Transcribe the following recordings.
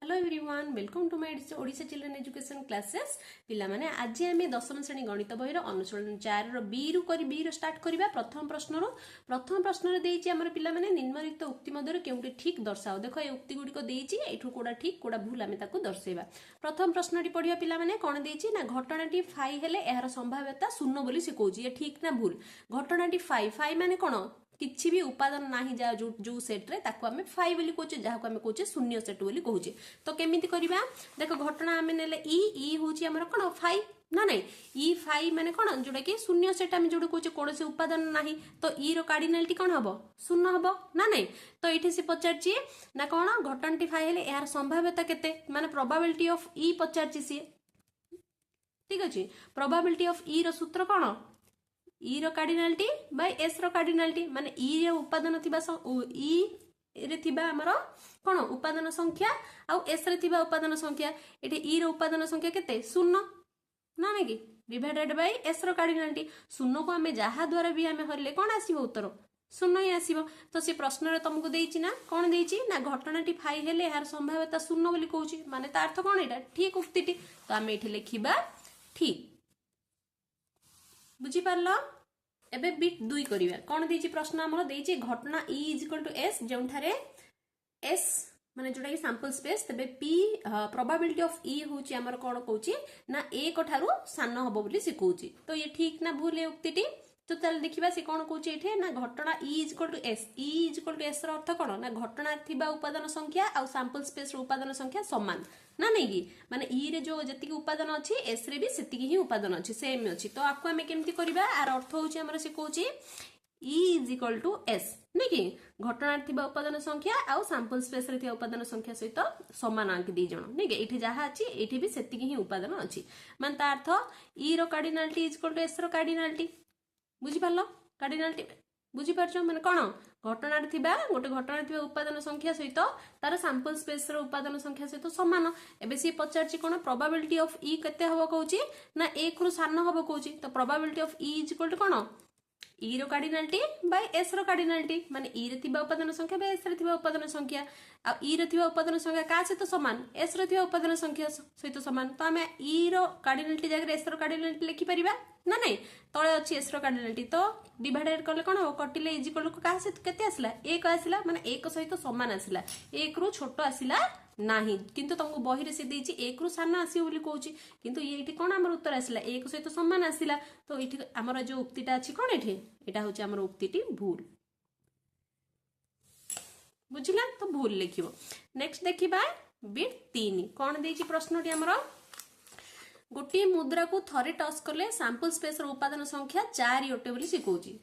Hello everyone welcome to my Odisha children education classes पिला माने आज आम दशम श्रेणी गणित बही अनुसरण 4 बी रु स्टार्ट करवा प्रथम प्रश्न देइछि हमर पिला माने निम्नलिखित उक्ति मध्य केउटी ठीक दर्शाओ देखो ए उक्ति गुडी को देइछि एठु कोडा ठीक कोडा भूल आमे ताकू दर्शेबा प्रथम प्रश्नटी पढिया पिला माने कोन देइछि ना घटनाटी फाई हेले एहार संभाव्यता शून्य बोली से कहउछि ए ठीक ना भूल घटनाटी फाई फाई माने कोन किछि भी उपादान नाही जा जो सेट रे ताको हमें फाई बोली कहउचे जहा को हमें कहउचे शून्य सेट बोली कहउचे तो केमिति करिबा देखो घटना हमें नेले ई होउची हमर कोन फाई ना नहीं ई फाई माने कोन जोडा कि शून्य सेट हमें जोडा कहउचे कोनसे उपादान नाही तो ई रो कार्डिनलिटी कोन हबो शून्य हबो ना नहीं तो एठी से पचारची ना कोन घटनाटी फाई हेले यार संभाव्यता केते माने प्रोबेबिलिटी ऑफ ई पचारची सी ठीक अछि प्रोबेबिलिटी ऑफ ई रो सूत्र कोन ई रो कार्डिनलिटी बाय एस रो कार्डिनलिटी माने ई रे उपादान थिबा ई रे थिबा हमरो कोन उपादान संख्या आ एस रे थिबा उपादान संख्या एठी ई रो उपादान संख्या केते शून्य ना नै कि डिवाइडेड बाय एस रो कार्डिनलिटी शून्य को हमें जहा द्वारा भी हमें हरले कोन आसीबो उत्तर शून्य ही आसीबो तो से प्रश्न रे तुमको देइछि ना कोन देइछि ना घटनाटी फाई हेले यार संभाव्यता शून्य बोली कहउछि माने ता अर्थ कोन एटा ठीक उक्तिटी तो हमें एठी लिखिबा ठीक बुझी पारलो एबे बिट 2 करिवा कोन देइछि प्रश्न हमरो देइछि घटना E = S जेउठारे S माने जोटा कि सैंपल स्पेस तबे P प्रोबेबिलिटी ऑफ E होची हमर कोन कहउछि ना A को ठारू सान हबो बोली से कहउछि तो ये ठीक ना भूल ए उक्तिटी तो चल देखिबा से कोन कहउछि एठे ना घटना E = S E = S रो अर्थ कोन ना घटना थिबा उपादान संख्या आ सैंपल स्पेस रो उपादान संख्या समान ना नहीं कि माने ई रे जो जति उपादान अछि एस रे भी सेति ही उपादान अछि सेम अछि तो आपको हमें केमति करबा आर अर्थ होछि हमर से कहउछि E = S नहीं कि घटना थिबा उपादान संख्या आ सैंपल स्पेस रे थिबा उपादान संख्या सहित समान अंक दी जण नहीं कि एठी जहा अछि एठी भी सेति ही उपादान अछि माने ता अर्थ E रो कार्डिनलिटी = S रो कार्डिनलिटी बुझी पारलो कार्डिनलिटी बुझी पारछो माने कोन घटना थिबा गोटे घटना थिबा उपादान संख्या सहित तार सैंपल स्पेस रो उपादान संख्या सहित समान एबे सी पचारची कोन प्रोबेबिलिटी ऑफ ई केते हबो कहउची ना 1 रु सान हबो कहउची तो प्रोबेबिलिटी ऑफ ई = कोन ई रो कार्डिनलिटी बाय एस रो कार्डिनलिटी माने ई रे थिबा उपादान संख्या बाय एस रे थिबा उपादान संख्या आ ई रे थिबा उपादान संख्या का सहित समान एस रे थिबा उपादान संख्या सहित समान तो हमें ई रो कार्डिनलिटी जगह एस रो कार्डिनलिटी लिखि परिबा ना नहीं तळे अछि एस रो कार्डिनलिटी तो डिवाइडेड करले कोन हो कटिले इज इक्वल टू का सहित केते आसिला 1 आसिला माने 1 सहित समान आसिला 1 रु छोटो आसिला नाही किंतु तुमको बही रे से देछि 1 रु सान आसी बोली कहउछि किंतु एठी कोन हमर उत्तर आसिला 1 सहित समान आसिला तो एठी हमर जो उक्तिटा अछि कोन एठी एटा होछि हमर उक्तिटी भूल बुझिला तो भूल लिखिबो नेक्स्ट देखिबा बिट 3 कोन देछि प्रश्नटी हमर गोटे मुद्रा को थरे टच करले सैंपल स्पेस रो उपादान संख्या 4 ओटे बोली से कहउछि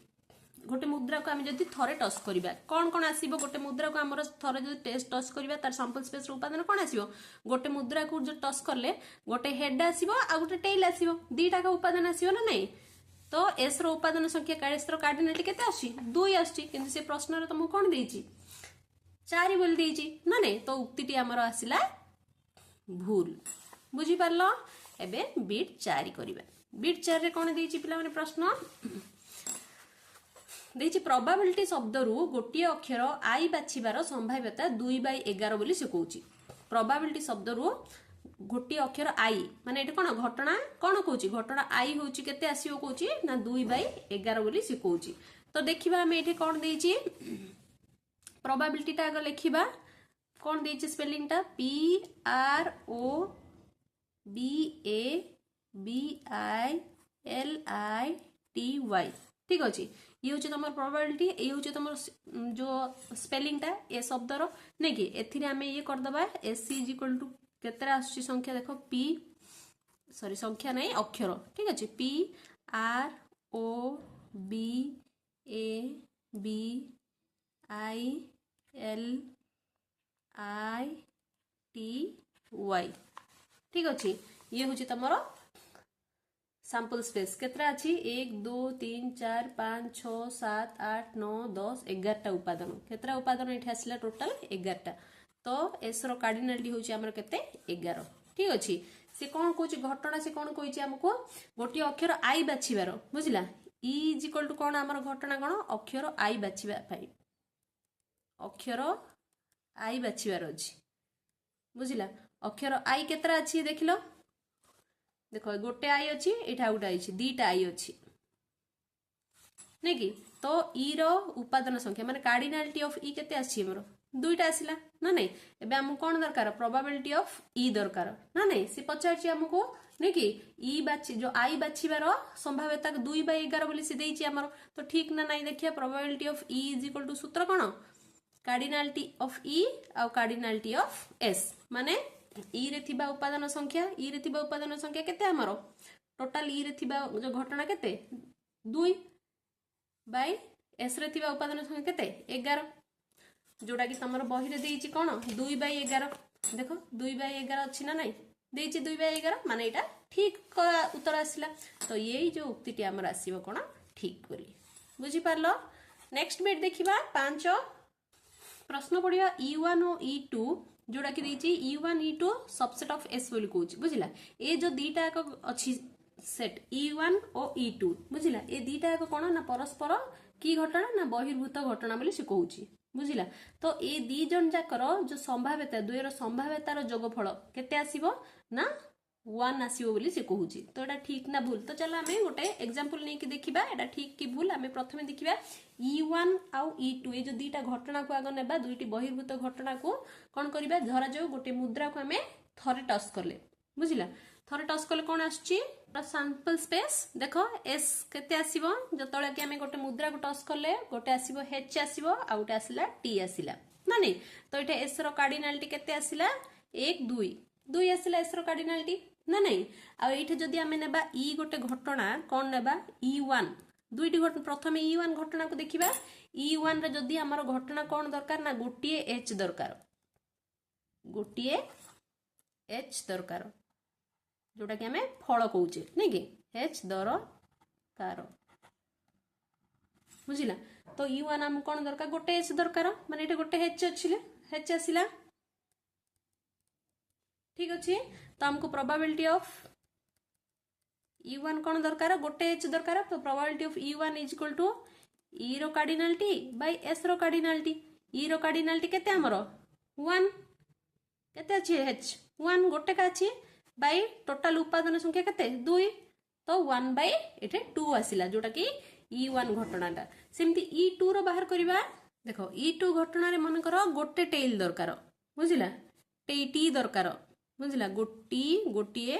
गोटे मुद्रा को हमें जदि थरे टच करिबा कोन कोन आसीबो गोटे मुद्रा को हमर थरे जदि टेस्ट टच करिबा तार सैंपल स्पेस रो उपादान कोन आसीबो गोटे मुद्रा को जो टच करले गोटे हेड आसीबो आ गोटे टेल आसीबो दीटा का उपादान आसीबो ना नहीं तो एस रो उपादान संख्या एस रो कार्डिनलिटी केते आछि 2 आछि किंतु से प्रश्न रे तुमको कोन देइछि 4 बोल देइछि ना नहीं तो उक्तिटी हमर आसिला भूल बुझी पारलो एबे बिट 4 करिबा बिट 4 रे कोन देइछि पिला माने प्रश्न देइछि प्रोबेबिलिटी शब्द रु गोटे अक्षर आई बाछिबार संभाव्यता 2/11 बोली से कहउछि प्रोबेबिलिटी शब्द रु गोटे अक्षर आई माने एटा कोन घटना कोन कहउछि घटना आई होउछि केते आसीओ कहउछि ना 2/11 बोली से कहउछि तो देखिबा हम एठी कोन देइछि प्रोबेबिलिटी टा आगे लिखिबा कोन देइछि स्पेलिंग टा PROBABILITY ठीक अछि ये होछि तमर प्रोबेबिलिटी ये होछि तमर जो स्पेलिंग टा ए शब्द रो नै कि एथिरे हमें ये कर दबा S = केतरा आछि संख्या देखो P सॉरी संख्या नै अक्षर ठीक अछि PROBABILITY ठीक अछि ये होछि तमरो सैंपल स्पेस केतरा अछि 1 2 3 4 5 6 7 8 9 10 11 टा उपादान केतरा उपादान एठी आसिला टोटल 11 टा तो एस रो कार्डिनलिटी होछि हमर केते 11 ठीक अछि से कोन कहउछि घटना से कोन कहउछि हमको गोटी अक्षर आई बाछिबार बुझिला E = कोन हमर घटना कोन अक्षर आई बाछिबा पाई अक्षर आई बाछिबार अछि बुझिला अक्षर आई केतरा अछि देखिलो देखो गोटे आई अछि एठा गोटे आई अछि दीटा आई अछि नै कि तो ई रो उपादान संख्या माने कार्डिनालिटी ऑफ ई केते आछि हमरो दुईटा आसिला ना नै एबे हमको कोन दरकार प्रोबेबिलिटी ऑफ ई दरकार ना नै से पचारछि हमको नै कि ई बाछि जो आई बाछिबार संभाव्यता 2/11 बोली से देछि हमरो तो ठीक ना नै देखिया probability of E is equal to सूत्र कोन कार्डिनालिटी ऑफ ई आ कार्डिनालिटी ऑफ एस माने ई रे थिबा उपादान संख्या ई रे थिबा उपादान संख्या केते हमरो टोटल ई रे थिबा जो घटना केते 2 बाय एस रे थिबा उपादान संख्या केते 11 जोड़ा कि तमर बही रे देछि कोन 2/11 देखो 2/11 अछि ना नै देछि 2/11 माने एटा ठीक उत्तर आसिला तो यही जो उक्तिटी हमर आसीबो कोन ठीक बोली बुझी पारलो नेक्स्ट बिट देखिबा 5 प्रश्न पड़िया E1 और E2 जोड़ा कि देछि E1 E2 subset of S बोली कहूछि बुझिला ए जो दीटा एक अछि सेट E1 और E2 बुझिला ए दीटा एक कोन ना परस्पर की घटना ना बहिर्भूत घटना बोली से कहूछि बुझिला तो ए दी जन जाकर जो संभाव्यता दुईर संभाव्यतार जोगफल केते आसीबो ना 1 आसीबो बोली से कहूछि तो एटा ठीक ना भूल तो चलो हमें गोटे एग्जांपल नै कि देखिबा एटा ठीक कि भूल हमें प्रथमे देखिबा E1 आउ E2 ए जो दीटा घटना को आग नेबा दुईटी बहिर्भूत घटना को कोन करबा धरा जो गोटे मुद्रा को हमें थरे टच करले बुझिला थरे टच करले कोन आछी सैंपल स्पेस देखो S केते आसीबो जतळे कि हमें गोटे मुद्रा को टच करले गोटे आसीबो H आसीबो आ गोटे आसीला T आसीला ना नै तो एटा S रो कार्डिनालिटी केते आसीला 1 2 2 आसीला S रो कार्डिनालिटी ना नै आ एठे जदी हमें नेबा E गोटे घटना कोन नेबा E1 दुईटी घटना प्रथमे E1 घटना को देखिबा E1 रे जदी हमर घटना कोन दरकार ना गोटिए H दरकार गोटिए H दरकार जोटा कि हमें फल कहूचे नहीं कि H दरकार बुझिला तो E1 हम कोन दरकार गोटे H दरकार माने एटे गोटे H अछिले H आसिला ठीक अछि तो हमको प्रोबेबिलिटी ऑफ E1 कोन दरकार गोटे H दरकार तो probability of E1 is equal to E रो कार्डिनालिटी बाय S रो कार्डिनालिटी E रो कार्डिनालिटी केते हमरो 1 केते अछि H 1 गोटे का अछि बाय टोटल उपादान संख्या केते 2 तो 1 बाय एटे 2 आसिला जोटा कि E1 घटनाटा सेमती E2 रो बाहर करिबा देखो E2 घटना रे मन करो गोटे टेल दरकार बुझिला टी दरकार बुझिला गोटिए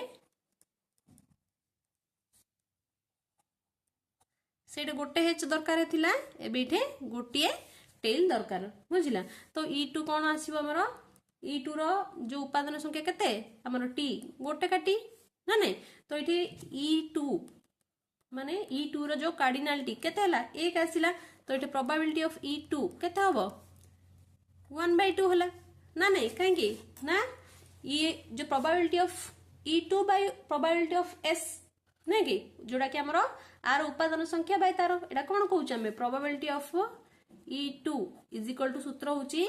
सेटा गोटे H दरकार थिला एबे इठे गोटिए टेल दरकार बुझिला तो E2 कोन आसीबो हमरो E2 रो जो उपादान संख्या केते हमरो T गोटे का T ना नै तो इठे E2 माने E2 रो जो कार्डिनालिटी केते हला 1 आसिला तो इठे प्रोबेबिलिटी ऑफ E2 केते हबो 1/2 हला ना नै काहे कि ना ये जो probability of E2 bye probability of S नै कि जोड़ा कि हमरो आर उपादान संख्या बाय तारो एटा कोन कहूछ हमें probability of E2 is equal to सूत्र होची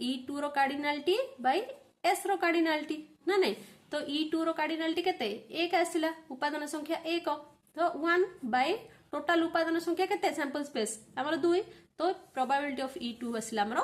E2 रो कार्डिनालिटी बाय S रो कार्डिनालिटी ना नै तो E2 रो कार्डिनालिटी केते 1 आसिला उपादान संख्या 1 तो 1 बाय टोटल उपादान संख्या केते सैंपल स्पेस हमरो 2 तो प्रोबेबिलिटी ऑफ E2 आसिला हमरो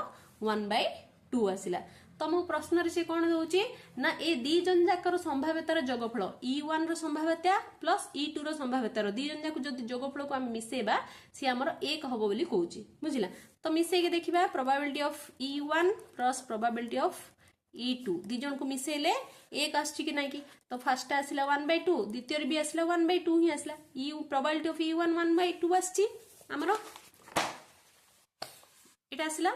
1/2 आसिला तमो प्रश्न रे से कोन होची ना ए दी जन जाकर संभाव्यतार जोगफल E1 रो संभाव्यता प्लस E2 रो संभाव्यतार दी जन जाक जदी जोगफल को हम मिसेबा से हमरो 1 हबो बोली कहूची बुझिला तो मिसे के देखिबा probability of E1 plus probability of E2 दी जन को मिसेले 1 आछि कि नै कि तो फर्स्ट आसिला 1/2 द्वितीय रे भी आसिला 1/2 ही आसिला ई प्रोबेबिलिटी ऑफ E1 1/2 आछि हमरो एटा आसिला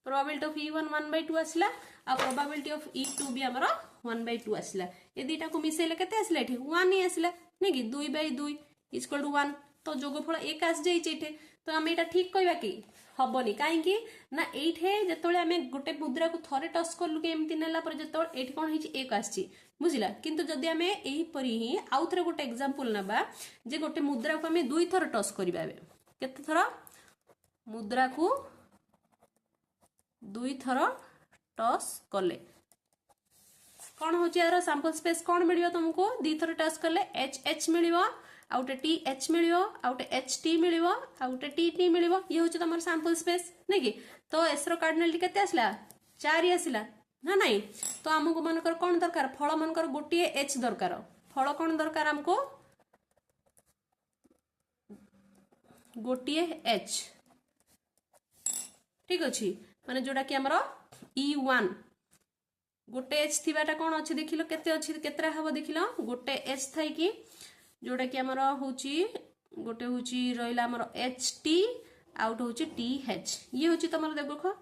प्रोबेबिलिटी ऑफ E1 1/2 आसिला आ प्रोबेबिलिटी ऑफ E2 भी हमरो 1/2 आसिला ए दीटा को मिसेले केते आसिला एठी 1 ही आसिला नै कि 2/2 इक्वल टू 1 तो जोगफल 1 आस जाई एठे तो हम एटा ठीक कहबा कि हबनी काहे कि ना एठे जतोले हमें गोटे मुद्रा को थरे टच करलु के एमति नेला पर जतोल एठी कोन हिची 1 आछि बुझिला किंतु जदी हमें एही परी ही आउथरे गोटे एग्जांपल नबा जे गोटे मुद्रा को हमें दुई थर टच करिबा केते थर मुद्रा को दुई थर टच कले कौन हो सैंपल स्पेस कौन मिलियो तुमको दी थर टच कले एच एच मिलियो आउटे टी एच मिलियो आउटे एच टी मिलियो आउटे टी टी मिलियो ये होची तमर सैंपल स्पेस नै कि तो एस रो कार्डिनालिटी केते आसला 4 ही आसला ना नहीं तो आमको मनकर कौन दरकार फल मनकर गोटे एच दरकार फल कौन दरकार आमको गोटे एच ठीक अच्छे माने जोड़ा कि आमर E1 गोटे एच थीबाटा कौन अच्छे देख लो केते अच्छे केतरा हबो देख लो गोटे एच थाई कि जोड़ा कि आमर होची गोटे होची रहिला आमर HT आउट होची TH ये होची तमर देखो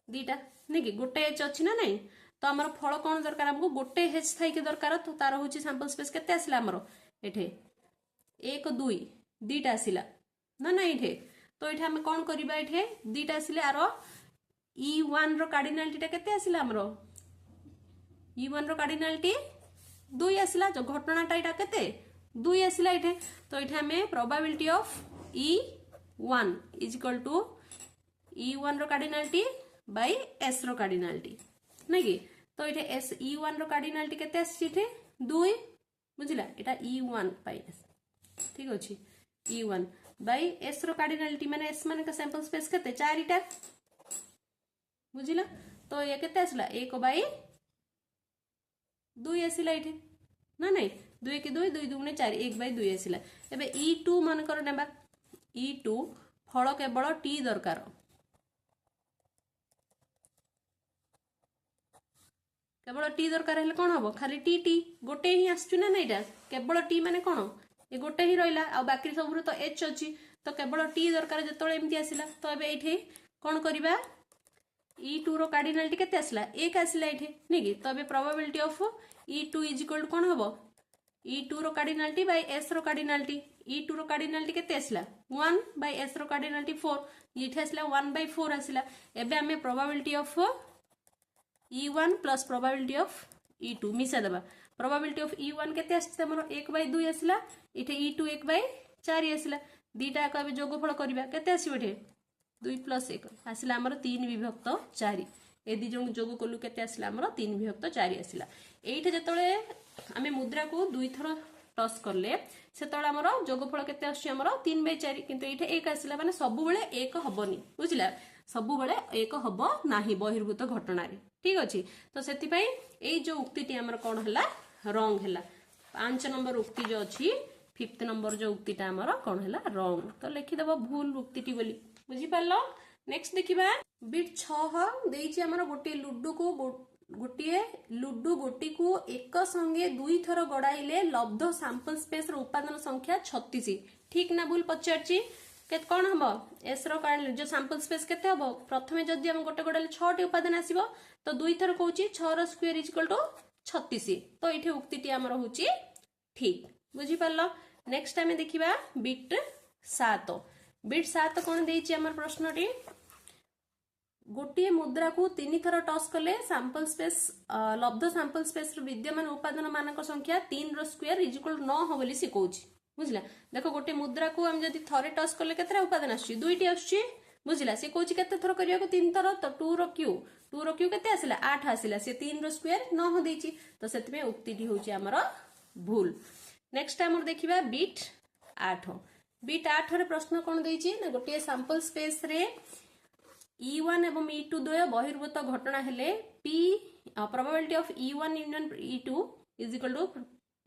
दीटा नहीं कि गोटे एच अच्छी ना नहीं तो आमर फल कौन दरकार हमको गोटे एच थाई के दरकार तो तार होची सैंपल स्पेस केते आसिला आमर एठे 1 2 दीटा आसिला ना ना एठे तो एठे हम कौन करिबा एठे दीटा आसिले आरो E1 रो कार्डिनालिटी टा केते आसिला आमर E1 रो कार्डिनालिटी 2 आसिला जो घटनाटा एटा केते 2 आसिला एठे तो एठे हमें probability of E1 is equal to E1 रो कार्डिनालिटी बाय S रो कार्डिनालिटी नहीं कि तो एठे S E1 रो कार्डिनालिटी केते आसी एठे 2 बुझिला एटा E1 बाय S ठीक अछि E1 बाय S रो कार्डिनालिटी माने S माने का सैंपल स्पेस केते 4 टा बुझिला तो ये केते आसला 1 बाय 2 आसिला एठे ना नहीं 2 के 2 2 2 4 1 बाय 2 आसिला एबे E2 मान कर नेबा E2 फल केवल T दरकार केवल टी दरकार है कौन हम खाली टी टी गोटे ही आसचु ना नाइटा केवल टी माने कौन ये गोटे ही रहिला आ बाकी सब तो एच अच्छी तो केवल टी दरकार जो एमती आसला तो एबे एठे कौन करबा E2 रो कार्डिनालिटी केते आसला 1 आसला एठे नहीं कि तो एबे probability of E2 is equal to कौन हबो E2 रो कार्डिनालिटी बाय S रो कार्डिनालिटी E2 रो कार्डिनालिटी केते आसला 1 बाय S रो कार्डिनालिटी 4 एठे आसला 1 बाय 4 आसला एबे हमें probability of E1 plus probability of E2 मिसा देबा प्रोबेबिलिटी ऑफ E1 केते आछि हमर 1 बाय 2 आसला एठे E2 1 बाय 4 आसला दीटा को जोगफल करबा केते आसीबो एठे 2 प्लस 1 आसला हमर 3 विभक्त 4 ए दी जण जोग कलु केते आसला हमर 3 विभक्त 4 आसला एठे जतळे हमें मुद्रा को दुई थर टस करले सेतळे हमर जोगफल केते आछि हमर 3 बाय 4 किंतु एठे 1 आसला माने सब बेले 1 हबनी बुझिला सब बेले 1 हबो नाही बहिर्भूत घटना रे ठीक अच्छे तो से यही जो उक्ति आमर कौन है रंग है 5 नंबर उक्ति जो अच्छी 5th नंबर जो उक्तिटा आमर कौन है रंग तो लिखिदेव भूल उक्ति बोली बुझीपार नेक्स्ट देखा बिट 6 देइछि आमर गोटे लुडू को गोटे लुडू गोटी को एक संगे 2 थर गड़ाइले लब्ध सैंपल स्पेस रो उपादान संख्या 36 ठीक ना भूल पचारछि कौन हम एस रो जो सैंपल स्पेस केते हम प्रथमे जदि हम गोटे गोटे 6 उपादान आसीबो तो 2 थर कहूँ 6 रो स्क्वायर इज इक्वल टू 36 तो ये उक्ति आमर होची ठीक बुझीपार नेक्स्ट आम देखा बिट 7 कौन देइछि आमर प्रश्नटी गोटे मुद्रा को 3 थर टस कले सैंपल स्पेस लब्ध सैंपल स्पेस विद्यमान उपादान मानक संख्या 3 रो स्क्वायर इज इक्वल टू 9 हो बोली से कहूँ बुझला देख गोटे मुद्रा को हम जदि थरे टस कले केतरा उपादान आछि 2टी आछि बुझला से कहूँ केते थर करिया को 3 थर तो 2 रो क्यू केते आसिला 8 आसिला से 3 रो स्क्वायर 9 देछि तो सेति में उक्तिटी होछि हमर भूल नेक्स्ट हमर देखिबा बिट 8 रे प्रश्न कोन देछि ना गोटे सैंपल स्पेस रे E1 एवं E2 द्वय बहिर्भूत घटना हेले P probability of E1 union E2 is equal to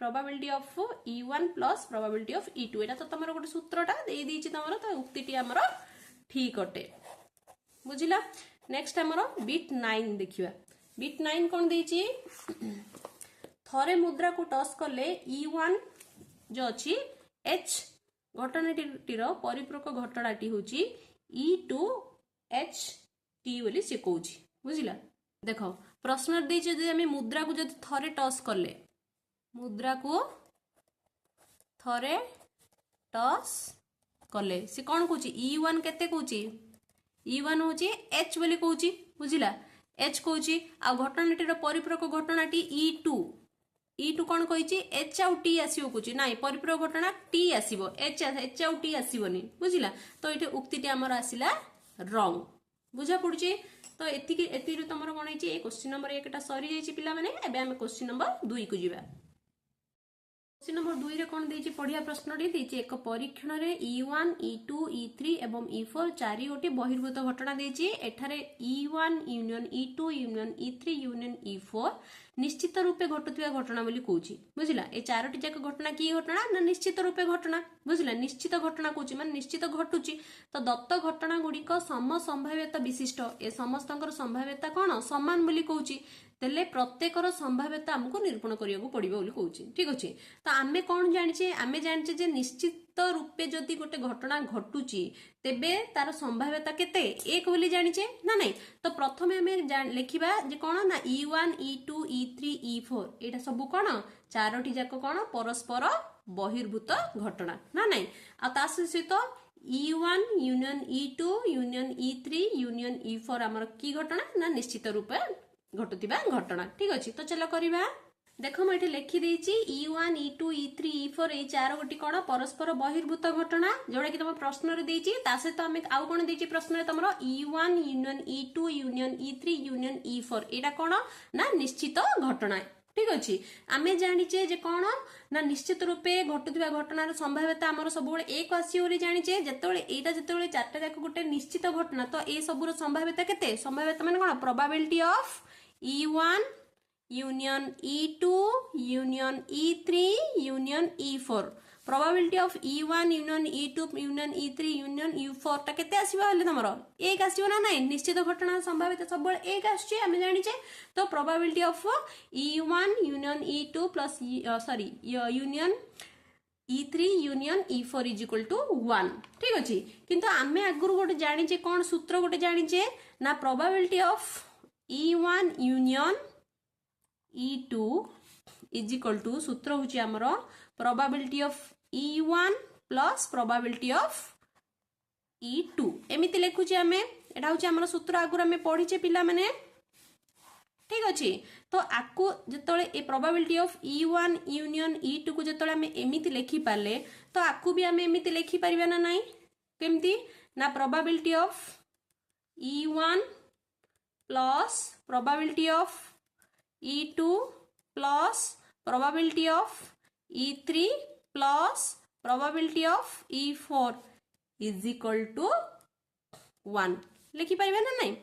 probability of E1 plus probability of E2 एटा तो तमरो गोटे सूत्रटा देई दिछि तमरो तो उक्तिटी हमर ठीक अटे बुझिला नेक्स्ट हमर बिट 9 देखिबा बिट 9 कोन देछि थरे मुद्रा को टस करले E1 जो अछि H घटनाटी रो परिपूरक घटनाटी होछि E2 H T बोली से कहूछि बुझिला देखो प्रश्न देछि जे हम मुद्रा को जदि थरे टस करले मुद्रा को थरे टस कले से कौन कहूँ E1 केते कहूँ E1 हूँ H बोली कहूँ बुझिला H कहूँ आ घटनाटीर परिपूरक घटनाटी E2 कौन कही H आउ T आसो कहूँ ना परिपूरक घटना T आसो H आउ T आसोनी बुझिला तो ये उक्ति आमर आसला रंग बुझा पड़ी तो एति तुम कौन है क्वेश्चन नंबर 1 सरी जाइए पिला माने एबे हम क्वेश्चन नंबर 2 को जीवा। क्वेश्चन नंबर 2 रे कोन देछि पढ़िया प्रश्नटी देछि एक परीक्षण रे E1 E2 E3 एवं E4 चारि गोटी बहिर्भूत घटना देछि एठारे E1 union E2 union E3 union E4 निश्चित रूपे घटुवा घटना बोली कहूछि बुझिला ए चारोटी जाक घटना की घटना ना निश्चित रूपे घटना बुझिला निश्चित घटना कहूछि माने निश्चित घटुछि तो दत्त घटना गुड़िक सम संभाव्यता विशिष्ट ए समस्तंकर संभाव्यता कोन समान बोली कहूछि तेले प्रत्येकर संभाव्यता हमको निरूपण करिया पड़िबो बोली कहूछि ठीक अछि तो आमे कोन जानिछे आमे जानिछे जे निश्चित रूपे जदि गोटे घटना घटुची तेबे तार संभाव्यता केते एक बोली जानिछे ना नहीं तो प्रथमे आमे लिखिबा जे कोन ना E1 E2 E3 E4 एटा सब कोन चारोटी जाक कोन परस्पर बहिर्भूत घटना ना नहीं आ ता सहित E1 union E2 union E3 union E4 हमर की घटना ना निश्चित रूपे घटुतिबा घटना ठीक अछि तो चलो करिबा देखो मैं लिखी देछि E1 E2 E3 E4 ए चार गोटी कोन परस्पर बहिर्भूत घटना जोडा कि तुम प्रश्न रे देछि ता सहित हम आउ कोन देछि प्रश्न रे तमरो E1 union E2 union E3 union E4 एटा कोन ना निश्चित घटना ठीक अछि आमे जानिचे जे कोन ना निश्चित रूपे घटुतिबा घटनार संभाव्यता हमर सब बेले एक आसी बोली जानिचे जेतोले एटा जेतोले चारटा जाक गोटे निश्चित घटना तो ए सबुर संभाव्यता केते संभाव्यता माने कोन probability of E1 union E2 union E3 union E4 probability of E1 union E2 union E3 union E4 ता केते आसीबा हले तमरो एक आसीबो ना नहीं निश्चित घटना संभाव्यता सब बेले एक आछी हम जानिचे तो probability of E1 union E2 plus sorry union E3 union E4 is equal to 1 ठीक अछि किंतु आमे आगुर गोटे जानिचे कोन सूत्र गोटे जानिचे ना probability of E1 union E2 is equal to सूत्र होची हमरो probability of E1 plus probability of E2 एमिति लेखुची हमें एटा होची हमरो सूत्र आगुर हमें पढिचे पिला माने ठीक अछि तो आकु जतोले ए probability of E1 union E2 को जतोले हमें एमिति लेखि पाले तो आकु भी हमें एमिति लेखि परिबा ना नहीं केमती ना probability of E1 plus probability of E2 plus probability of E3 plus probability of E4 is equal to 1 लिखि पाइबा ना नहीं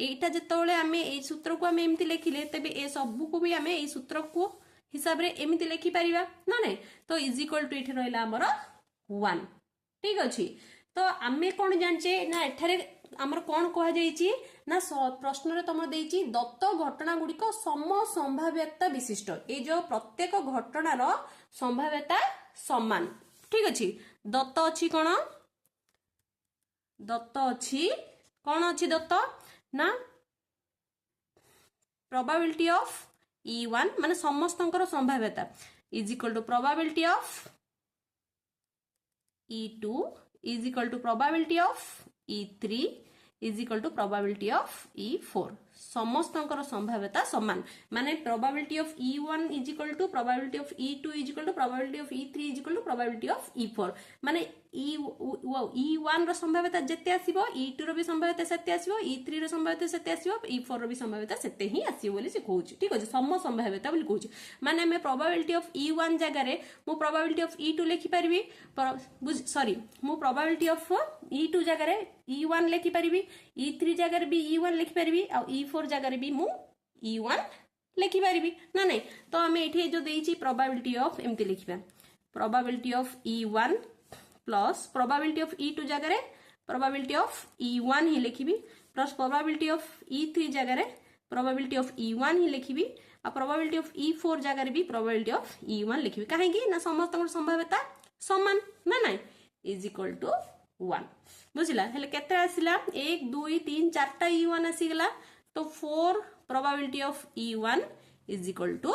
एटा जेतोले हमें ए सूत्र को हमें एमिति लेखिले तबे ए सब को भी हमें ए सूत्र को हिसाब रे एमिति लेखि परिबा ना नहीं तो इज इक्वल टू एठी रहला हमर 1 ठीक अछि तो आमे कोन जानचे ना एठारे हमर कोन कहा जाईची ना प्रश्न रे तमर देईची दत्त घटना गुड़िक सम संभाव्यता विशिष्ट ए जो प्रत्येक घटनार संभाव्यता समान ठीक अछि दत्त अछि कोन दत्त अछि कोन अछि दत्त ना प्रोबेबिलिटी ऑफ E1 माने समस्तंकर संभाव्यता is equal to probability of E2 is equal to probability of E3 is equal to probability of E4 समस्तंकर संभाव्यता समान माने probability of E1 is equal to probability of E2 is equal to probability of E3 is equal to probability of E4 माने E1 रो संभाव्यता जते आसीबो E2 रो भी संभाव्यता सेते आसीबो E3 रो संभाव्यता सेते आसीबो E4 रो भी संभाव्यता सेते ही आसीबो बोली से कहूची ठीक अछि सम संभाव्यता बोली कहूची माने हमें प्रोबेबिलिटी ऑफ E1 जगह रे मु प्रोबेबिलिटी ऑफ E2 लिखि परबी सॉरी मु प्रोबेबिलिटी ऑफ E2 जगह रे E1 लिखि परबी E3 जगह रे भी E1 लिखि परबी आ E4 जगह रे भी मु E1 लिखि परबी ना नहीं तो हमें एठी जो देइची प्रोबेबिलिटी ऑफ एमती लिखिबा probability of E1 plus probability of E2 जगह रे प्रोबेबिलिटी ऑफ E1 ही लिखिबी प्लस प्रोबेबिलिटी ऑफ E3 जगह रे प्रोबेबिलिटी ऑफ E1 ही लिखिबी आ प्रोबेबिलिटी ऑफ E4 जगह रे भी प्रोबेबिलिटी ऑफ E1 लिखिबी काहे कि ना समस्त संभाव्यता समान ना नहीं इज इक्वल टू 1 बुझिला हेले केते आसिला 1 2 3 4टा E1 आसी गला तो 4 probability of E1 is equal to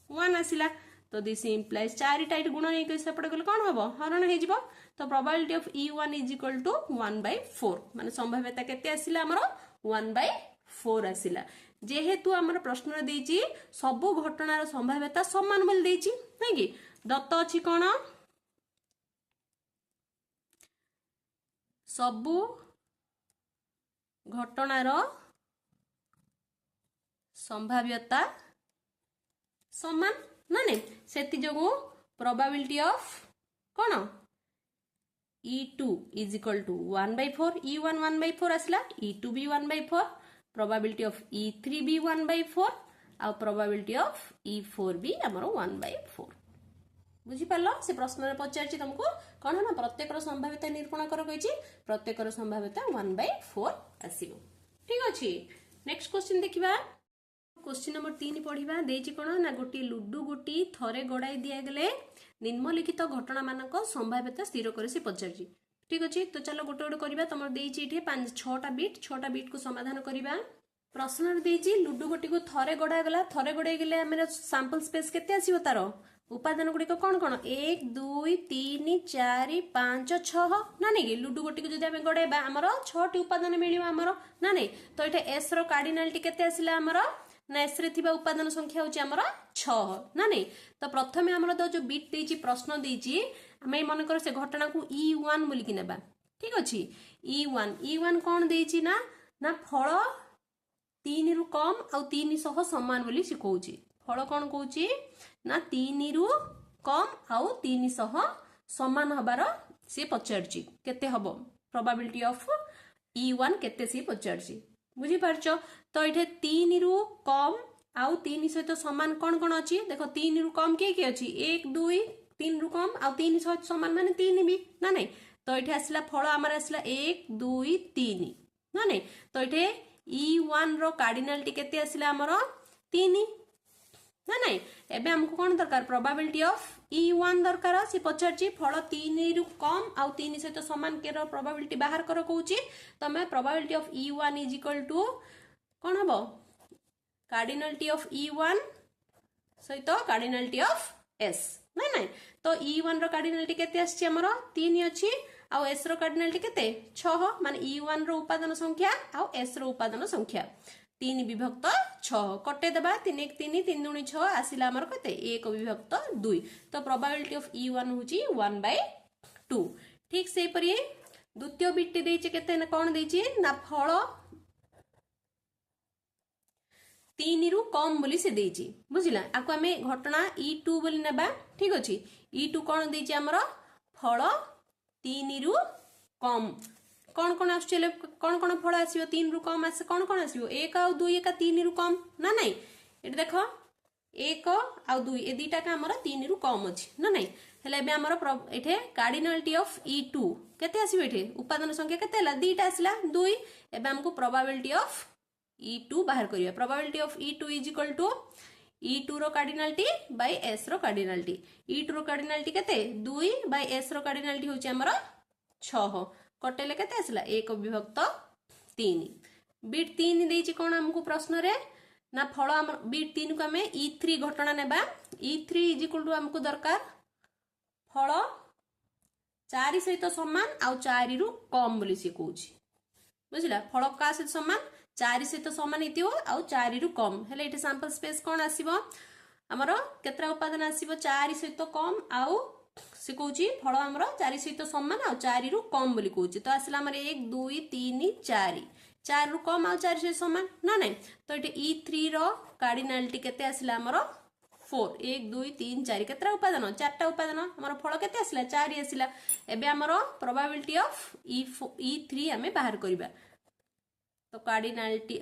1 आसिला तो दिस इंप्लाइज 4 टाइट गुण नै के सेपट गले कोन हबो हरण हे जिवो तो probability of E1 is equal to 1/4 माने संभाव्यता केते आसिला हमरो 1/4 आसिला जेहेतु हमर प्रश्न रे देछि सब घटनार संभाव्यता समान बोल देछि नै कि दत्त अछि कोन सब घटनार संभाव्यता समान ना नहीं से प्रोबेबिलिटी ऑफ कौन E2 is equal to 1/4 E1 1/4 आसला E2 भी 1/4 प्रोबेबिलिटी ऑफ E3 भी 1/4 आ प्रोबेबिलिटी ऑफ E4 भी हमर 1/4 बुझी पारलो से प्रश्न में पचारछि तुमको कौन है ना प्रत्येक संभाव्यता निरूपण कर कहिछि प्रत्येक संभाव्यता 1/4 आसीबो ठीक अछि नेक्स्ट क्वेश्चन देखिबा क्वेश्चन नंबर 3 पढ़िबा देछि कोन ना गोटी लुडु गोटी थरे गड़ाई दिया गेले निम्नलिखित घटना मानक संभाव्यता स्थिर करे से पचारछि ठीक अछि तो चलो गोटे गोटे करबा तमर देछि इठे 5-6टा बिट को समाधान करबा प्रश्न देछि लुडु गोटी को थरे गड़ा गला थरे गड़ाई गेले हमर सैंपल स्पेस केते आसीबो तारो उपादान गुड़ी कौन कौन 1 2 3 4 5 6 ना नहीं लुडु गोटी को जदि आम गड़ेबा आमर 6टी उपादान मिलियो आमर ना नहीं तो ये एस रो कार्डिनालिटी केते आसिला आमर ना एस रे थिबा उपादान संख्या होची आमर 6 ना नहीं तो प्रथमे आमर तो जो बिट देछि प्रश्न देछि आमे मन कर से घटना को E1 बोली कि नेबा ठीक अछि E1 कौन देछि ना ना फल 3 रु कम आ 3 सह समान बोली सिखौछि फल कौन कहूची ना 3 रु कम आउ 3 सह समान हबार से पचारछि केते हबो प्रोबेबिलिटी ऑफ E1 केते से पचारछि बुझी पारछो तो इठे 3 रु कम आउ 3 सहित समान कौन कौन अछि देखो 3 रु कम के अछि 1 2 3 रु कम आउ 3 सहित समान माने 3 भी ना नहीं तो इठे आसला फल हमर आसला 1 2 3 ना नहीं तो इठे E1 रो कार्डिनालिटी केते आसला हमर 3 ना नहीं एबे हमको कौन दरकार प्रोबेबिलिटी ऑफ E1 दरकार से पचारछि फल 3 रु कम आउ 3 सहित समान के प्रोबेबिलिटी बाहर कर कहूची तो मैं probability of E1 is equal to कौन हबो कार्डिनालिटी ऑफ E1 सहित कार्डिनालिटी ऑफ S ना नहीं तो E1 रो कार्डिनालिटी केते आछि हमर 3 अछि आउ S रो कार्डिनालिटी केते 6 माने E1 रो उपादान संख्या आउ S रो उपादान संख्या 3 विभक्त 6 कटे देबा 3 1 3 3 दूनी 6 आसिला हमर कते 1 विभक्त 2 तो प्रोबेबिलिटी ऑफ E1 होची 1/2 ठीक से परी द्वितीय बिट देछि केते ना कोन देछि ना फल 3 रु कम बोली से देछि बुझिला आको हमें घटना E2 बोली नेबा ठीक अछि E2 कोन देछि हमर फल 3 रु कम कौन कौन आसुले कौन कौन फल आसीबो 3 रु कम आसे कौन कौन आसीबो 1 आ 2 1 3 रु कम ना नहीं एट देखो 1 आ 2 ए दीटा का हमर 3 रु कम अछि ना नहीं हेले एबे हमर एठे कार्डिनालिटी ऑफ E2 केते आसीबो एठे उपादान संख्या केते हला दीटा आसला 2 एबे हमको प्रोबेबिलिटी ऑफ E2 बाहर करिया probability of E2 is equal to E2 रो कार्डिनालिटी बाय S रो कार्डिनालिटी E2 रो कार्डिनालिटी केते 2 बाय S रो कार्डिनालिटी होची हमर 6 कटेले केते आसला 1 विभक्त 3 बिट 3 देछि कोन हमको प्रश्न रे ना फल हम बिट 3 को हमें E3 घटना नेबा E3 इज इक्वल टू हमको दरकार फल 4 सहित समान आउ 4 रु कम बोली से कहूची बुझिला फल का सहित समान 4 सहित समान हेतियो आउ 4 रु कम हेले एटे सैंपल स्पेस कोन आसीबो हमरो केतरा उपादान आसीबो 4 सहित कम आउ से कहूची फल हमर 4 सहित समान आउ 4 रु कम बोली कहूची तो आसला हमर 1 2 3 4 4 रु कम आउ 4 सहित समान ना नहीं तो एटे E3 रो कार्डिनालिटी केते आसला हमर 4 1 2 3 4 केतरा उपादान 4टा उपादान हमर फल केते आसला 4 आसला एबे हमर प्रोबेबिलिटी ऑफ E3 हमें बाहर करबा तो cardinality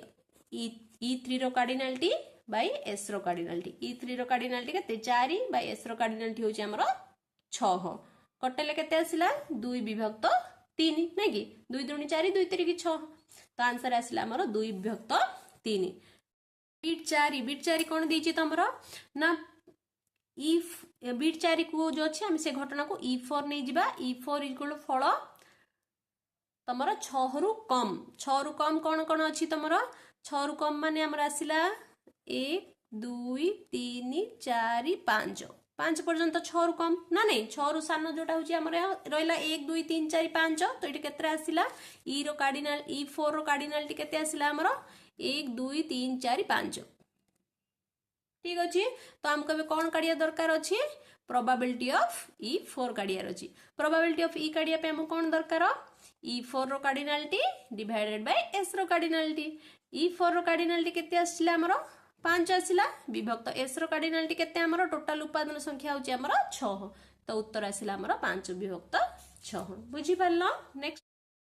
E3 row cardinality by S रो कार्डिनालिटी E3 रो कार्डिनालिटी केते 4 बाय S रो कार्डिनालिटी होची हमर 6 कटेले केते आसिला 2 विभक्त 3 नै कि 2 दूनी 4 2 3 6 तो आंसर आसिला हमर 2 विभक्त 3 बिट 4 कोन देछि तमरो ना इफ बिट 4 को जो अछि हम से घटना को E4 नै जिबा E4 इक्वल फल तमरो 6 रु कम कोन कोन अछि तमरो 6 रु कम माने हमर आसिला 1 2 3 4 5 पर्यंत 6 रु कम ना नहीं 6 रु सान जोटा होची हमर रहला 1 2 3 4 5 तो इटे केतरा आसिला E रो कार्डिनल E4 रो कार्डिनालिटी केते आसिला हमर 1 2 3 4 5 ठीक अछि तो हमको बे कोन काडिया दरकार अछि प्रोबेबिलिटी ऑफ E4 काडिया अछि प्रोबेबिलिटी ऑफ E काडिया पे हम कोन दरकार E4 रो कार्डिनालिटी डिवाइडेड बाय S रो कार्डिनालिटी E4 रो कार्डिनालिटी केते आसिला हमर 5 आसिला विभक्त एस रो कार्डिनालिटी केते हमर टोटल उत्पादन संख्या होची हमर 6 तो उत्तर आसिला हमर 5 विभक्त 6 बुझी पारलो नेक्स्ट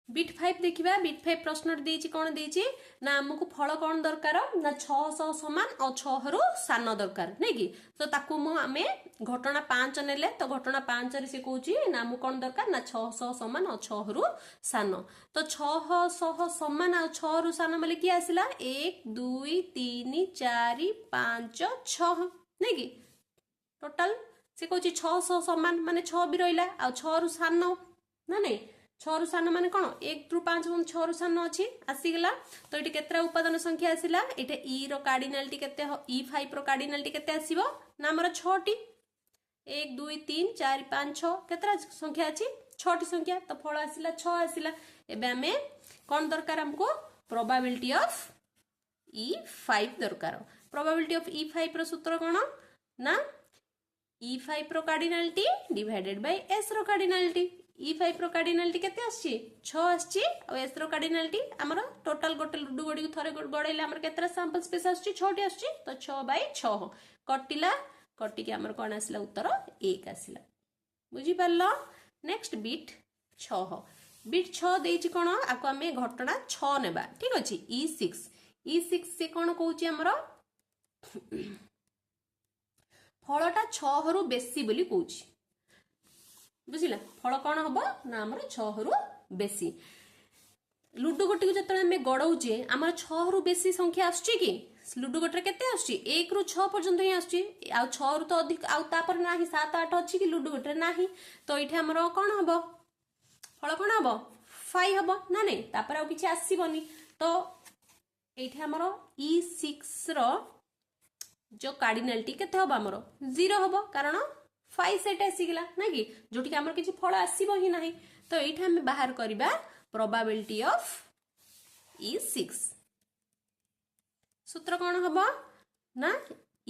बिट 5 देखिबा बिट 5 प्रश्न देछि कोन देछि ना हमकु फल कोन दरकार ना 600 समान और 6 रु सान दरकार नै कि तो ताकू मु आमे घटना 5 नेले तो घटना 5 रे से कहूची ना हमकु कोन दरकार ना 600 समान और 6 रु सान तो 600 समान और 6 रु सान माने की आसिला 1 2 3 4 5 6 नै कि टोटल से कहूची 600 समान माने 6 भी रहिला और 6 रु सान ना नै 6 रु सान माने कोन 1 रु 5 6 रु सान अछि आसीगला तो एटी केतरा उत्पादन संख्या आसिला एटे ई रो कार्डिनालिटी केते ई 5 रो कार्डिनालिटी केते आसीबो ना हमर 6 टी 1 2 3 4 5 6 केतरा संख्या अछि 6 टी संख्या तो फल आसिला 6 आसिला एबे हमें कोन दरकार हमको प्रोबेबिलिटी ऑफ ई 5 दरकार प्रोबेबिलिटी ऑफ ई 5 रो सूत्र कोन ना ई 5 रो कार्डिनालिटी डिवाइडेड बाय एस रो कार्डिनालिटी ई 5 रो कार्डिनालिटी केते आछि 6 आछि और एस रो कार्डिनालिटी हमर टोटल गोटे लुडू गोडी थरे गडैले हमर केतरा सैंपल स्पेस आछि 6 टी आछि तो 6 बाय 6 कटिला कटि के हमर कोन आसिला उत्तर 1 आसिला बुझी पारलो नेक्स्ट बिट 6 देछि कोन आको हमें घटना 6 नेबा ठीक अछि ई6 से कोन कहूची हमर फलटा 6 रु बेसी बोली कहूची बुझिला फल कौन हम ना आम 6 रु बेसी लुडो गोटी को जतले हमें गड़ौचे आम 6 रु बेसी संख्या आसची कि लुडो गोटे केते आसची 1 रु 6 पर्यंत ही आसची आ 6 रु तो अधिक आ तापर नाही 7 8 अछि कि लुडो गोटे नाही तो इठे हमर कोन हबो फल कोन हबो 5 हबो ना नै तापर आ किछि आसीबनी तो एठे हमर E6 रो जो कार्डिनालिटी केते हबो हमर 0 हबो कारण 5 सेट आसीगला ना कि जोटी हमर किछि फल आसीबो ही नाही तो एठे हम बाहर करबा प्रोबेबिलिटी ऑफ E6 सूत्र कोन हबो ना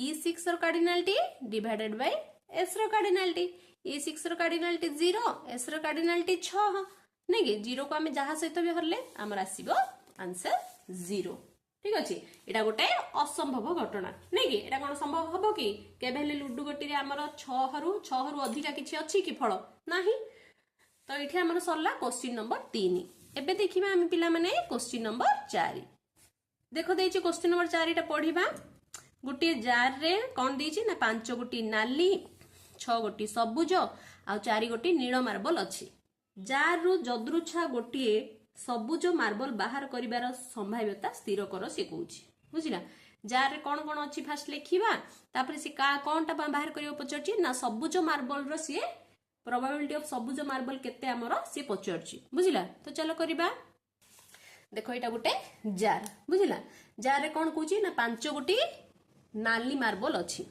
E6 रो कार्डिनालिटी डिवाइडेड बाय S रो कार्डिनालिटी E6 रो कार्डिनालिटी 0 S रो कार्डिनालिटी 6 नै कि 0 को हम जहा सहित भी हरले हमर आसीबो आंसर 0 ठीक अछि एटा गोटे असंभव घटना नै कि एटा कोन संभव हबो कि केबेले लुडू गोटी रे हमर 6 रु अधिका किछि अछि कि फल नाही तो एठी हमर सरला क्वेश्चन नंबर 3 एबे देखिबा हम पिला माने क्वेश्चन नंबर 4 देखो देछि क्वेश्चन नंबर 4 टा पढिबा गुटी जार रे कोन देछि ना 5 गुटी नाली 6 गुटी सबुज आ 4 गुटी नील मार्बल अछि जार रु जदरुछा गोटी सबुज मार्बल बाहर करिवार संभाव्यता स्थिर कर से कहूची बुझिला जार रे कोन कोन अछि फास्ट लेखिबा तापर से का कोनटा बाहर करियो पचरची ना सबुज मार्बल रो से प्रोबेबिलिटी ऑफ सबुज मार्बल केते हमर से पचरची बुझिला तो चलो करिबा देखो एटा गुटे जार बुझिला जार रे कोन कहूची ना 5 गुटी नाली मार्बल अछि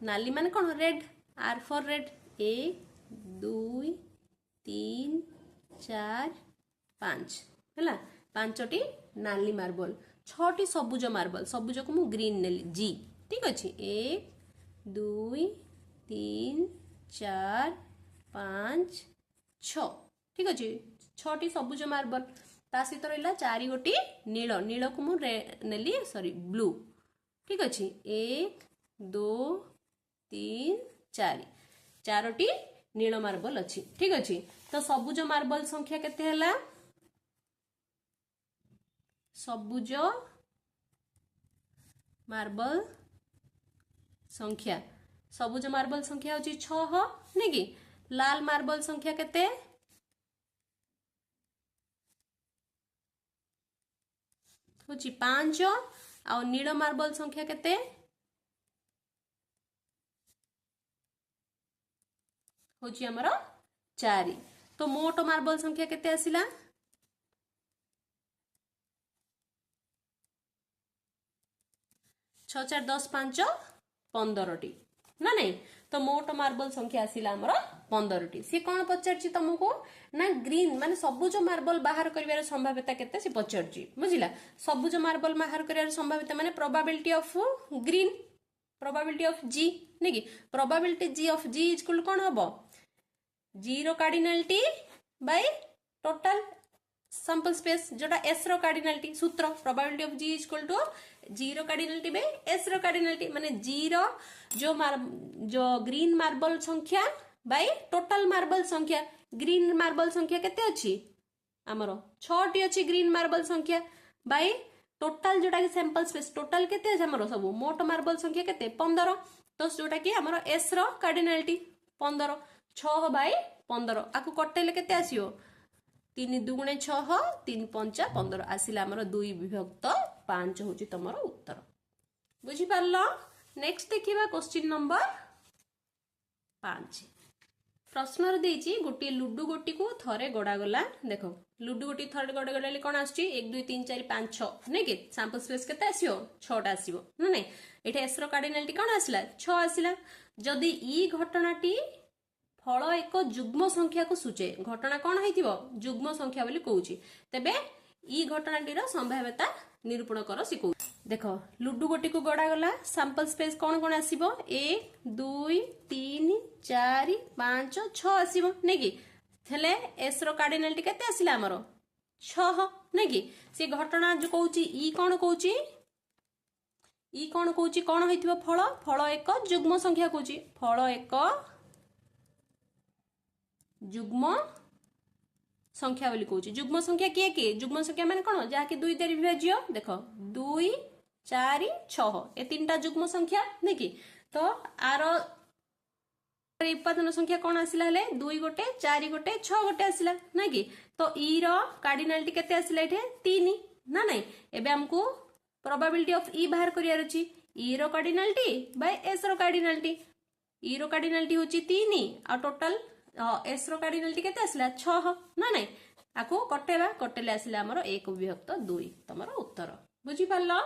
नाली माने कोन रेड आर फॉर रेड 1 2 3 4 5 हला 5टी नाली मार्बल 6टी सबुज मार्बल सबुज को मु ग्रीन नेली जी ठीक अछि 1 2 3 4 5 6 ठीक अछि 6टी सबुज मार्बल ता सहित रहला 4 गोटी नील नील को मु नेली सॉरी ब्लू ठीक अछि 1 2 3 4 4टी नील मार्बल अछि ठीक अछि तो सबुज मार्बल संख्या केते हला सबुज मार्बल संख्या होची 6 नै कि लाल मार्बल संख्या केते होची 5 आ नील मार्बल संख्या केते होची हमर 4 तो मोट मार्बल संख्या केते आसिला 6 4 10 5 15टी ना नहीं तो मोट मार्बल संख्या आसिला हमर 15टी से कोन पचरची तुमको ना ग्रीन माने सबुज मार्बल बाहर करिवार संभाव्यता केते से पचरची बुझिला सबुज मार्बल बाहर करिवार संभाव्यता माने probability of green probability of G नै कि probability G of G is equal कोन हबो जीरो cardinality by total sample space जोटा एस रो कार्डिनालिटी सूत्र probability of G equal to G रो कार्डिनालिटी बाय एस रो कार्डिनालिटी माने जी रो जो ग्रीन मार्बल संख्या बाय टोटल मार्बल संख्या ग्रीन मार्बल संख्या केते अछि हमरो 6 टी अछि ग्रीन मार्बल संख्या बाय टोटल जोटा कि सैंपल स्पेस टोटल केते अछि हमरो सब मोट मार्बल संख्या केते 15 तो जोटा कि हमरो एस रो कार्डिनालिटी 15 6 बाय 15 आकु कटेले केते आसीओ 3 दुगुणे 6 3 पंचा 15 आसिला हमरो 2 विभक्त 5 होची तमरो उत्तर बुझी पारलो नेक्स्ट देखिबा क्वेश्चन नंबर 5 प्रश्न देइची गोटी लुडु गोटी को थरे गडा गला देखो लुडु गोटी थरे गडा गला कोन आछि 1 2 3 4 5 6 नै के सैंपल स्पेस केते आसीओ 6 टा आसीओ नै एठे एस रो कार्डिनालिटी कोन आसिला 6 आसिला जदी ई घटनाटी फल एक जुग्म संख्या को सूचे घटना कौन है जुग्म संख्या बोली कहूची तेबे ई घटनाटीर संभाव्यता निरूपण कर शिखौ देख लुडु गोटी को गड़ा गला सैंपल स्पेस कौन कौन आसीबो 1 2 3 4 5 6 आसीबो नै कि हेले एस रो कार्डिनालिटी केते आसिला हमरो 6 नै कि से घटना जो कहूची ई कौन कहूची ई कौन कहूची कौन होइथिबो फल फल एक जुग्म संख्या कहूची फल एक जुग्म संख्या बोली कहूची जुग्म संख्या किए किए जुग्म संख्या माने कोन जहा कि 2 द्वारा विभाज्य देखो 2 4 6 ए तीनटा जुग्म संख्या नै कि तो आरो उत्पादन संख्या कोन आसिला हले 2 गोटे 4 गोटे 6 गोटे आसिला नै कि तो ई रो कार्डिनालिटी केते आसिला एठे 3 ना नै एबे हमकु प्रोबेबिलिटी ऑफ ई बाहर करियार अछि ई रो कार्डिनालिटी बाय एस रो कार्डिनालिटी ई रो कार्डिनालिटी होची 3 आ टोटल एस रो कार्डिनालिटी केते आसिला 6 ना नै आको कटेबा कटेले आसिला हमरो 1 विभक्त 2 तमरो उत्तर बुझी पारलो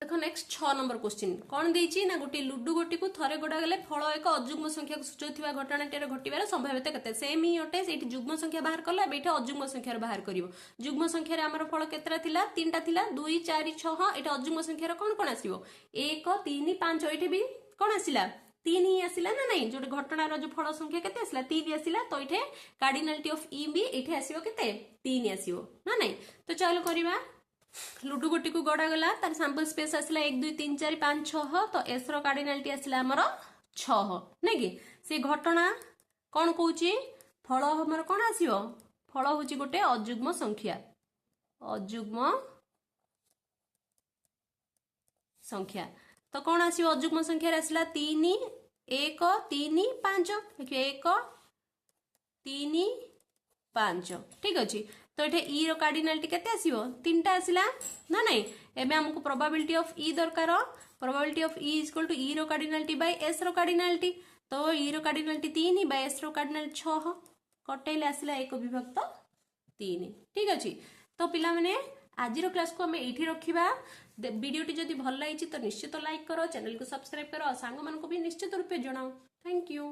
देखो नेक्स्ट 6 नंबर क्वेश्चन कोन देइची ना गोटी लुडु गोटी को थरे गोडा गले फल एक अजुग्म संख्या को सूचौथिबा घटनाटीर घटिबार संभाव्यता केते सेम ही ओटे सेठी जुग्म संख्या बाहर करला बेठे अजुग्म संख्या बाहर करिवो जुग्म संख्या रे हमर फल केतरा थिला 3टा थिला 2 4 6 एटा अजुग्म संख्या रे कोन कोन आसीबो 1 3 5 एठे भी कोन आसिला 3 ही आसिला ना नहीं जो घटनार जो फल संख्या केते आसिला 3 आसिला तो इठे कार्डिनालिटी ऑफ ई भी इठे आसीबो केते 3 आसीबो ना नहीं तो चलो करिबा लुडु गोटी को गडा गला तार सैंपल स्पेस आसिला 1 2 3 4 5 6 तो एस रो कार्डिनालिटी आसिला हमरो 6 नै कि से घटना कोन कहूची फल हमर कोन आसीबो फल होची गोटे अजुग्म संख्या तो कौन आसीबो अजुग्म संख्या आसिला 3 1 3 5 देखिए 1 3 5 ठीक अछि तो एठे ई रो कार्डिनालिटी केते आसीबो 3टा आसिला ना नै एबे हमकु प्रोबेबिलिटी ऑफ ई दरकार probability of E equal to E रो कार्डिनालिटी बाय एस रो कार्डिनालिटी तो ई रो कार्डिनालिटी 3 बाय एस रो कार्डिनालिटी 6 कटेले आसिला 1 विभक्त 3 ठीक अछि तो पिला माने आजिरो क्लास को हमें एठी रखिबा वीडियोटी जदि भल लागिछि तो निश्चित लाइक करो चैनल को सब्सक्राइब करो सांग मन को भी निश्चित रूपे जणाओ थैंक यू।